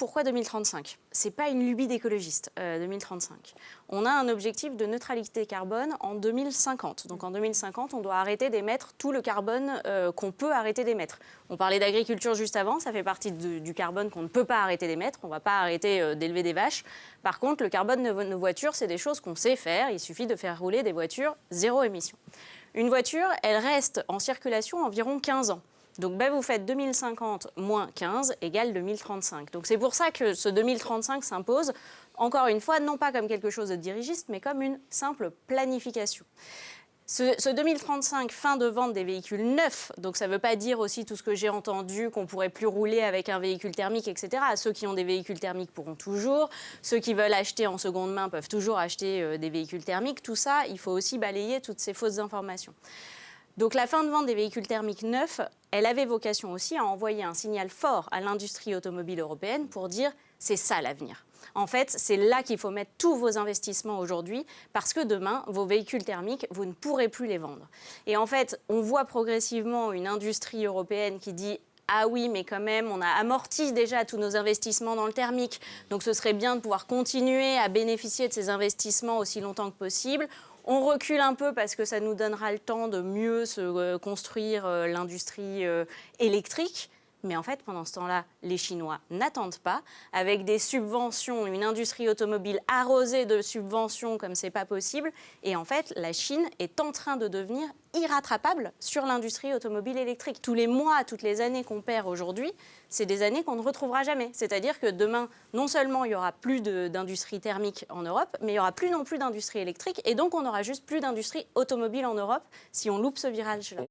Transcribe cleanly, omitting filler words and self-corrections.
pourquoi 2035 ? Ce n'est pas une lubie d'écologiste, 2035. On a un objectif de neutralité carbone en 2050. Donc en 2050, on doit arrêter d'émettre tout le carbone qu'on peut arrêter d'émettre. On parlait d'agriculture juste avant, ça fait partie du carbone qu'on ne peut pas arrêter d'émettre. On ne va pas arrêter d'élever des vaches. Par contre, le carbone de nos voitures, c'est des choses qu'on sait faire. Il suffit de faire rouler des voitures zéro émission. Une voiture, elle reste en circulation environ 15 ans. Donc vous faites 2050 moins 15 égale 2035. Donc c'est pour ça que ce 2035 s'impose, encore une fois, non pas comme quelque chose de dirigiste, mais comme une simple planification. Ce 2035, fin de vente des véhicules neufs, donc ça ne veut pas dire aussi tout ce que j'ai entendu, qu'on ne pourrait plus rouler avec un véhicule thermique, etc. Ceux qui ont des véhicules thermiques pourront toujours. Ceux qui veulent acheter en seconde main peuvent toujours acheter des véhicules thermiques. Tout ça, il faut aussi balayer toutes ces fausses informations. Donc la fin de vente des véhicules thermiques neufs, elle avait vocation aussi à envoyer un signal fort à l'industrie automobile européenne pour dire « c'est ça l'avenir ». En fait, c'est là qu'il faut mettre tous vos investissements aujourd'hui parce que demain, vos véhicules thermiques, vous ne pourrez plus les vendre. Et en fait, on voit progressivement une industrie européenne qui dit « ah oui, mais quand même, on a amorti déjà tous nos investissements dans le thermique, donc ce serait bien de pouvoir continuer à bénéficier de ces investissements aussi longtemps que possible ». On recule un peu parce que ça nous donnera le temps de mieux se construire l'industrie électrique. Mais en fait, pendant ce temps-là, les Chinois n'attendent pas. Avec des subventions, une industrie automobile arrosée de subventions comme c'est pas possible. Et en fait, la Chine est en train de devenir irrattrapable sur l'industrie automobile électrique. Tous les mois, toutes les années qu'on perd aujourd'hui, c'est des années qu'on ne retrouvera jamais. C'est-à-dire que demain, non seulement il n'y aura plus d'industrie thermique en Europe, mais il n'y aura plus non plus d'industrie électrique. Et donc, on n'aura juste plus d'industrie automobile en Europe si on loupe ce virage-là.